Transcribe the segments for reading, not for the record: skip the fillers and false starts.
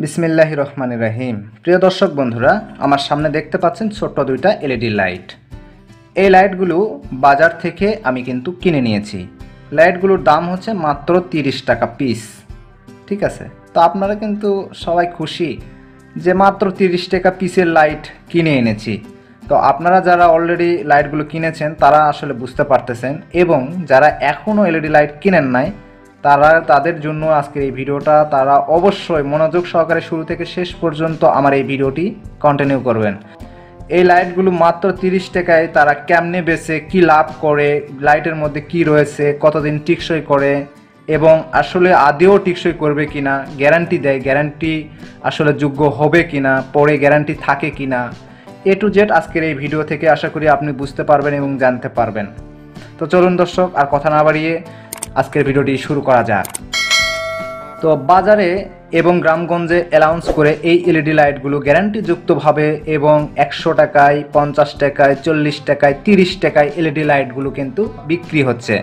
বিসমিল্লাহির রহমানির রহিম। প্রিয় দর্শক বন্ধুরা, আমার সামনে দেখতে পাচ্ছেন ছোট্ট দুইটা এলইডি লাইট। এই লাইটগুলো বাজার থেকে আমি কিন্তু কিনে নিয়েছি। লাইটগুলোর দাম হচ্ছে মাত্র 30 টাকা পিস। ঠিক আছে, তো আপনারা কিন্তু সবাই খুশি যে মাত্র 30 টাকা পিসের লাইট কিনে এনেছি। তো আপনারা যারা অলরেডি লাইটগুলো কিনেছেন তারা আসলে বুঝতে পারতেছেন, এবং যারা এখনও এলইডি লাইট কিনেন নাই তাদের জন্য আজকের এই ভিডিওটা। তারা অবশ্যই মনোযোগ সহকারে শুরু থেকে শেষ পর্যন্ত আমার এই ভিডিওটি কন্টিনিউ করবেন। এই লাইটগুলো মাত্র 30 টাকায় তারা কেমনে বেচে, কি লাভ করে, লাইটের মধ্যে কি রয়েছে, কতদিন টিকসই করে, এবং আসলে আদেও টিকসই করবে কিনা, গ্যারান্টি দেয়, গ্যারান্টি আসলে যোগ্য হবে কিনা, পরে গ্যারান্টি থাকে কিনা, এ টু জেড আজকের এই ভিডিও থেকে আশা করি আপনি বুঝতে পারবেন এবং জানতে পারবেন। তো চলুন দর্শক, আর কথা না বাড়িয়ে আজকের ভিডিওটি শুরু করা যাক। তো বাজারে এবং গ্রামগঞ্জে অ্যালাউন্স করে এই এলইডি লাইটগুলো গ্যারান্টিযুক্তভাবে এবং 100 টাকায়, 50 টাকায়, 40 টাকায়, 30 টাকায় এলইডি লাইটগুলো কিন্তু বিক্রি হচ্ছে।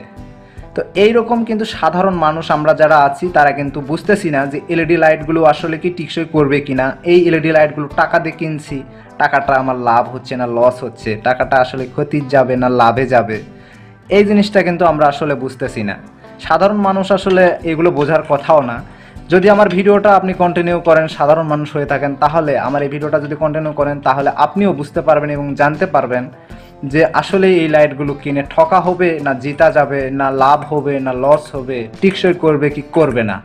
তো এই রকম কিন্তু সাধারণ মানুষ আমরা যারা আছি তারা কিন্তু বুঝতেছি না যে এলইডি লাইটগুলো আসলে কি টিকসই করবে কিনা। এই এলইডি লাইটগুলো টাকা দিয়ে কিনছি, টাকাটা আমার লাভ হচ্ছে না লস হচ্ছে, টাকাটা আসলে ক্ষতির যাবে না লাভে যাবে, এই জিনিসটা কিন্তু আমরা আসলে বুঝতেছি না। সাধারণ মানুষ আসলে এগুলো বোঝার কথাও না। যদি আমার ভিডিওটা আপনি কন্টিনিউ করেন, সাধারণ মানুষ হয়ে থাকেন, তাহলে আমার এই ভিডিওটা যদি কন্টিনিউ করেন তাহলে আপনিও বুঝতে পারবেন এবং জানতে পারবেন যে আসলে এই লাইটগুলো কিনে ঠকা হবে না জিতা যাবে, না লাভ হবে না লস হবে, টিকসই করবে কি করবে না।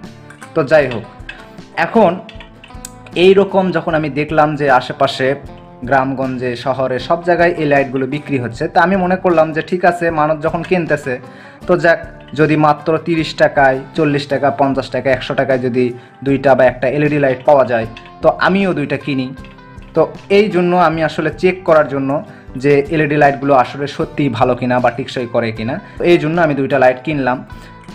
তো যাই হোক, এখন এই রকম যখন আমি দেখলাম যে আশেপাশে গ্রামগঞ্জে শহরে সব জায়গায় এই লাইটগুলো বিক্রি হচ্ছে, তা আমি মনে করলাম যে ঠিক আছে, মানুষ যখন কিনতেছে তো যাক, যদি মাত্র 30 টাকায়, 40 টাকা, 50 টাকা, 100 টাকায় যদি দুইটা বা একটা এলইডি লাইট পাওয়া যায় তো আমিও দুইটা কিনি। তো এই জন্য আমি আসলে চেক করার জন্য যে এলইডি লাইটগুলো আসলে সত্যিই ভালো কিনা বা টিকসই করে কিনা, এই জন্য আমি দুইটা লাইট কিনলাম।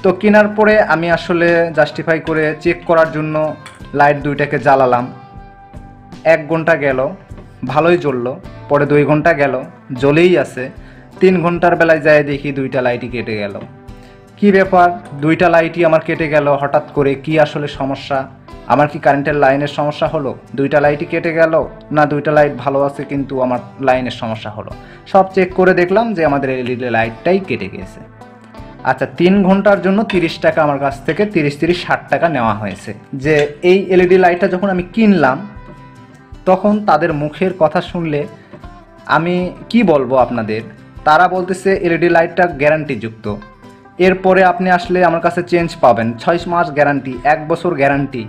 তো কেনার পরে আমি আসলে জাস্টিফাই করে চেক করার জন্য লাইট দুইটাকে জ্বালালাম। 1 ঘন্টা গেল, ভালোই জ্বললো। পরে 2 ঘন্টা গেল, জ্বলেই আছে। 3 ঘন্টার বেলায় যায় দেখি দুইটা লাইটই কেটে গেল। কি ব্যাপার, দুইটা লাইটই আমার কেটে গেল হঠাৎ করে, কি আসলে সমস্যা? আমার কি কারেন্টের লাইনের সমস্যা হলো? দুইটা লাইটই কেটে গেল, না দুইটা লাইট ভালো আছে কিন্তু আমার লাইনের সমস্যা হলো? সব চেক করে দেখলাম যে আমাদের এলইডি লাইটটাই কেটে গেছে। আচ্ছা, 3 ঘন্টার জন্য 30 টাকা আমার কাছ থেকে 30-60 টাকা নেওয়া হয়েছে। যে এই এলইডি লাইটটা যখন আমি কিনলাম তখন তাদের মুখের কথা শুনলে আমি কি বলবো আপনাদের। তারা বলতেছে এলইডি লাইটটা গ্যারান্টিযুক্ত, এরপরে আপনি আসলে আমার কাছে চেঞ্জ পাবেন, 6 মাস গ্যারান্টি, 1 বছর গ্যারান্টি।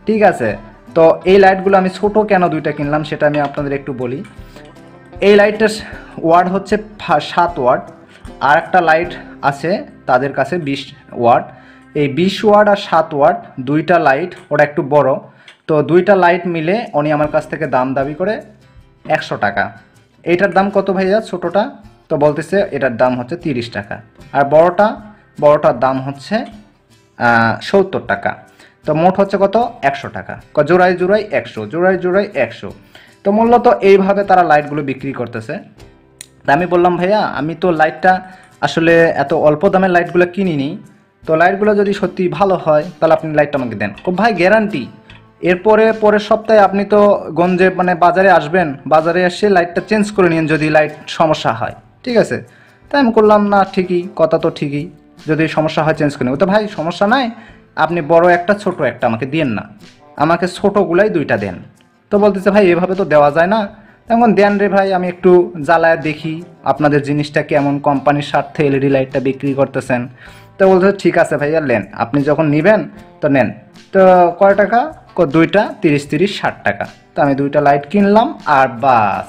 ঠিক আছে, তো এই লাইটগুলো আমি ছোট কেন দুইটা কিনলাম সেটা আমি আপনাদের একটু বলি। এই লাইটটার ওয়াট হচ্ছে 7 ওয়াট, আর একটা লাইট আছে তাদের কাছে 20 ওয়াট। এই 20 ওয়াট আর 7 ওয়াট দুইটা লাইট, ওটা একটু বড়। তো দুইটা লাইট মিলে উনি আমার কাছ থেকে দাম দাবি করে 100 টাকা। এইটার দাম কত ভাইয়া ছোটোটা? তো বলতেছে এটার দাম হচ্ছে 30 টাকা, আর বড়টার দাম হচ্ছে 70 টাকা। তো মোট হচ্ছে কত? 100 টাকা। জোড়ায় জোড়ায় 100, জোড়ায় জোড়ায় 100। তো মূলত এইভাবে তারা লাইটগুলো বিক্রি করতেছে। তা আমি বললাম ভাইয়া, আমি তো লাইটটা আসলে এত অল্প দামের লাইটগুলো কিনিনি, তো লাইটগুলো যদি সত্যি ভালো হয় তাহলে আপনি লাইটটা আমাকে দেন। ও ভাই গ্যারান্টি, এরপরে পরের সপ্তাহে আপনি তো গঞ্জে বাজারে আসবেন, বাজারে এসে লাইটটা চেঞ্জ করে নিন যদি লাইট সমস্যা হয়। ঠিক আছে, তাই আমি করলাম না, ঠিকই কথা, তো ঠিকই, যদি সমস্যা হয় চেঞ্জ করে নেব। তো ভাই সমস্যা নাই, আপনি বড় একটা ছোট একটা আমাকে দিয়েন না, আমাকে ছোটোগুলাই দুইটা দেন। তো বলতেছে ভাই এভাবে তো দেওয়া যায় না। তেমন দেন রে ভাই, আমি একটু জ্বালায় দেখি আপনাদের জিনিসটা কেমন, কোম্পানির স্বার্থে এলইডি লাইটটা বিক্রি করতেছেন। তো বলতেছে ঠিক আছে ভাইয়া নেন, আপনি যখন নেবেন তো নেন। তো কয় টাকা? দুইটা 30-60 টাকা। তো আমি দুইটা লাইট কিনলাম, আর বাস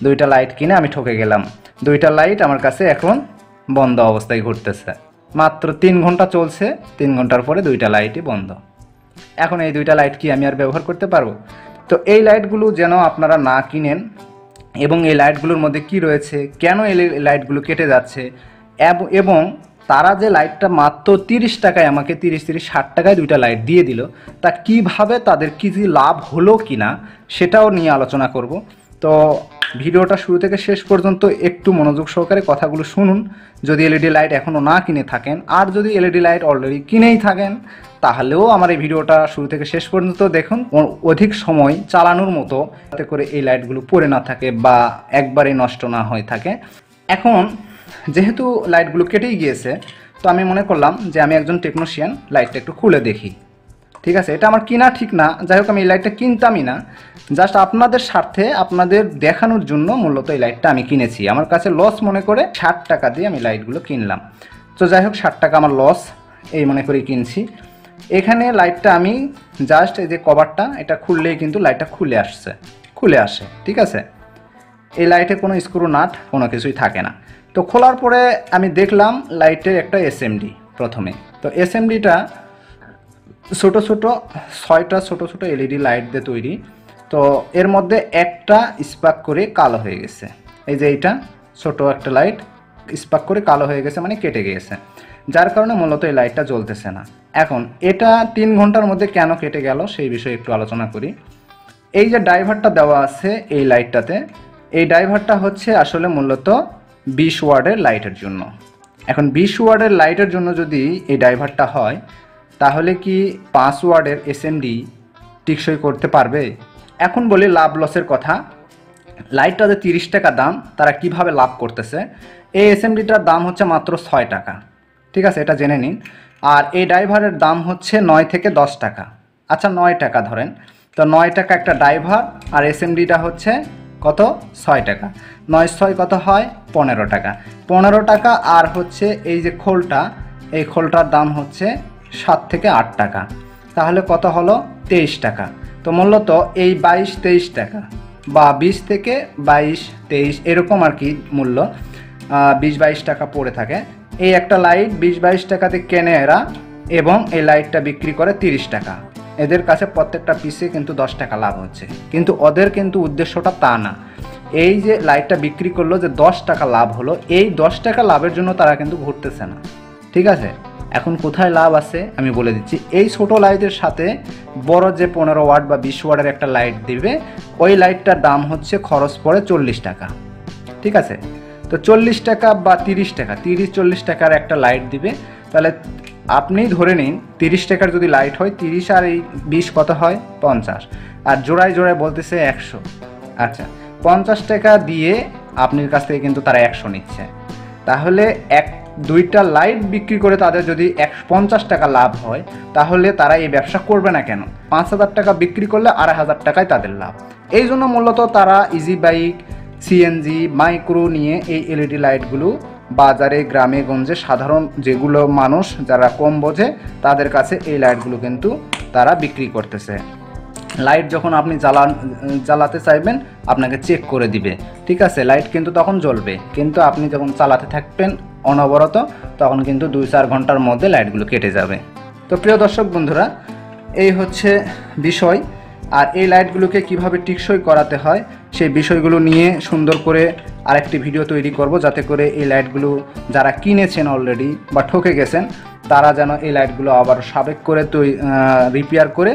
দুইটা লাইট কিনে আমি ঠকে গেলাম। দুইটা লাইট আমার কাছে এখন বন্ধ অবস্থায় ঘুরতেছে। মাত্র 3 ঘন্টা চলছে, 3 ঘন্টার পরে দুইটা লাইটই বন্ধ। এখন এই দুইটা লাইট কি আমি আর ব্যবহার করতে পারবো? তো এই লাইটগুলো যেন আপনারা না কিনেন, এবং এই লাইটগুলোর মধ্যে কি রয়েছে, কেন এই লাইটগুলো কেটে যাচ্ছে, এবং তারা যে লাইটটা মাত্র 30 টাকায় আমাকে 30-60 টাকায় দুইটা লাইট দিয়ে দিল, তা কিভাবে তাদের কি লাভ হলো কিনা সেটাও নিয়ে আলোচনা করব। তো ভিডিওটা শুরু থেকে শেষ পর্যন্ত একটু মনোযোগ সহকারে কথাগুলো শুনুন। যদি এলইডি লাইট এখনও না কিনে থাকেন, আর যদি এলইডি লাইট অলরেডি কিনেই থাকেন, তাহলেও আমার এই ভিডিওটা শুরু থেকে শেষ পর্যন্ত দেখুন, অধিক সময় চালানোর মতো, যাতে করে এই লাইটগুলো পড়ে না থাকে বা একবারে নষ্ট না হয়ে থাকে। এখন যেহেতু লাইটগুলো কেটেই গিয়েছে, তো আমি মনে করলাম যে আমি একজন টেকনিশিয়ান, লাইটটা একটু খুলে দেখি। ঠিক আছে, এটা আমার কিনা ঠিক না, যাই হোক আমি এই লাইটটা কিনতামই না, জাস্ট আপনাদের স্বার্থে আপনাদের দেখানোর জন্য মূলত এই লাইটটা আমি কিনেছি। আমার কাছে লস মনে করে 60 টাকা দিয়ে আমি লাইটগুলো কিনলাম। তো যাই হোক 60 টাকা আমার লস এই মনে করে কিনছি। এখানে লাইটটা আমি জাস্ট এই যে কভারটা এটা খুললেই কিন্তু লাইটটা খুলে আসে। ঠিক আছে, এই লাইটে কোনো স্ক্রু নাট কোনো কিছুই থাকে না। তো খোলার পরে আমি দেখলাম লাইটের একটা এসএমডি প্রথমে। তো এসএমডিটা ছোটো 6টা ছোটো এলইডি লাইট দিয়ে তৈরি। তো এর মধ্যে একটা স্পার্ক করে কালো হয়ে গেছে। এই যে এইটা ছোটো একটা লাইট স্পার্ক করে কালো হয়ে গেছে, মানে কেটে গিয়েছে, যার কারণে মূলত এই লাইটটা জ্বলতেছে না। এখন এটা 3 ঘন্টার মধ্যে কেন কেটে গেল সেই বিষয়ে একটু আলোচনা করি। এই যে ড্রাইভারটা দেওয়া আছে এই লাইটটাতে, এই ড্রাইভারটা হচ্ছে আসলে মূলত 20 ওয়াটের লাইটের জন্য। এখন 20 ওয়াটের লাইটের জন্য যদি এই ড্রাইভারটা হয়, তাহলে কি 5 ওয়াটের এসএমডি টিকসই করতে পারবে? এখন বলি লাভ লসের কথা। লাইটটা যে 30 টাকা দাম, তারা কিভাবে লাভ করতেছে। এই এসএমডিটার দাম হচ্ছে মাত্র 6 টাকা। ঠিক আছে, এটা জেনে নিন। আর এই ড্রাইভারের দাম হচ্ছে 9 থেকে 10 টাকা। আচ্ছা 9 টাকা ধরেন, তো 9 টাকা একটা ড্রাইভার, আর এসএমডিটা হচ্ছে কত? 6 টাকা। 9 6 কত হয়? 15 টাকা। 15 টাকা। আর হচ্ছে এই যে খোলটা, এই খোলটার দাম হচ্ছে 7 থেকে 8 টাকা। তাহলে কত হলো? 23 টাকা। তো মূলত এই 22 23 টাকা বা 20 থেকে 22 23 এরকম আর কি মূল্য, 20 22 টাকা পড়ে থাকে। এই একটা লাইট 20 22 টাকাতে কেনে এরা, এবং এই লাইটটা বিক্রি করে 30 টাকা। এদের কাছে প্রত্যেকটা পিসে কিন্তু 10 টাকা লাভ হচ্ছে, কিন্তু ওদের কিন্তু উদ্দেশ্যটা তা না। এই যে লাইটটা বিক্রি করলো যে 10 টাকা লাভ হলো, এই 10 টাকা লাভের জন্য তারা কিন্তু ঘুরতেছে না। ঠিক আছে, এখন কোথায় লাভ আছে আমি বলে দিচ্ছি। এই ছোট লাইটের সাথে বড় যে 15 ওয়াট বা 20 ওয়াটের একটা লাইট দিবে, ওই লাইটটার দাম হচ্ছে খরচ পড়ে 40 টাকা। ঠিক আছে, তো 40 টাকা বা 30 টাকা, 30-40 টাকার একটা লাইট দিবে। তাহলে আপনি ধরে নিন 30 টাকার যদি লাইট হয়, 30 আর এই 20 কত হয়? 50। আর জোড়ায় বলতেছে 100। আচ্ছা 50 টাকা দিয়ে আপনার কাছ থেকে কিন্তু তারা 100 নিচ্ছে। তাহলে দুইটা লাইট বিক্রি করে তাদের যদি 150 টাকা লাভ হয়, তাহলে তারা এই ব্যবসা করবে না কেন? 5000 টাকা বিক্রি করলে 2500 টাকায় তাদের লাভ। এই জন্য মূলত তারা ইজি বাইক, সিএনজি, মাইক্রো নিয়ে এই এলইডি লাইটগুলো বাজারে গ্রামে গঞ্জে সাধারণ যেগুলো মানুষ যারা কম বোঝে তাদের কাছে এই লাইটগুলো কিন্তু তারা বিক্রি করতেছে। লাইট যখন আপনি জ্বালাতে চাইবেন, আপনাকে চেক করে দিবে। ঠিক আছে, লাইট কিন্তু তখন জ্বলবে, কিন্তু আপনি যখন চালাতে থাকবেন অনবরত, তখন কিন্তু 2-4 ঘন্টার মধ্যে লাইটগুলো কেটে যাবে। তো প্রিয় দর্শক বন্ধুরা, এই হচ্ছে বিষয়। আর এই লাইটগুলোকে কিভাবে টিকসই করাতে হয় সেই বিষয়গুলো নিয়ে সুন্দর করে আরেকটি ভিডিও তৈরি করব, যাতে করে এই লাইটগুলো যারা কিনেছেন অলরেডি বা ঠকে গেছেন, তারা যেন এই লাইটগুলো আবার সাবেক করে রিপেয়ার করে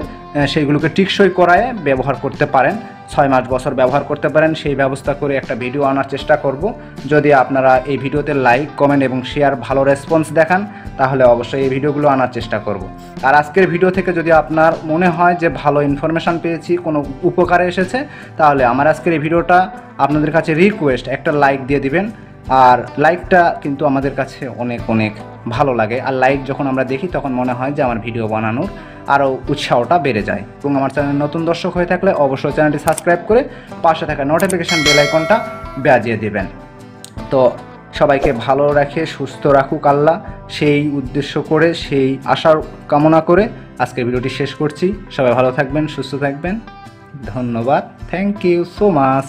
সেইগুলোকে টিকসই করায় ব্যবহার করতে পারেন, 6 মাস বছর ব্যবহার করতে পারেন, সেই ব্যবস্থা করে একটা ভিডিও আনার চেষ্টা করব। যদি আপনারা এই ভিডিওতে লাইক, কমেন্ট এবং শেয়ার ভালো রেসপন্স দেখান, তাহলে অবশ্যই এই ভিডিওগুলো আনার চেষ্টা করব। আর আজকের ভিডিও থেকে যদি আপনার মনে হয় যে ভালো ইনফরমেশান পেয়েছি, কোনো উপকারে এসেছে, তাহলে আমার আজকের এই ভিডিওটা আপনাদের কাছে রিকোয়েস্ট, একটা লাইক দিয়ে দিবেন। আর লাইকটা কিন্তু আমাদের কাছে অনেক অনেক ভালো লাগে। আর লাইক যখন আমরা দেখি, তখন মনে হয় যে আমার ভিডিও বানানোর আরও উৎসাহটা বেড়ে যায়। এবং আমার চ্যানেল নতুন দর্শক হয়ে থাকলে অবশ্যই চ্যানেলটি সাবস্ক্রাইব করে পাশে থাকা নোটিফিকেশান বেল আইকনটা বাজিয়ে দেবেন। তো সবাইকে ভালো রাখে, সুস্থ রাখুক আল্লাহ, সেই উদ্দেশ্য করে, সেই আশার কামনা করে আজকের ভিডিওটি শেষ করছি। সবাই ভালো থাকবেন, সুস্থ থাকবেন। ধন্যবাদ। Thank you so much.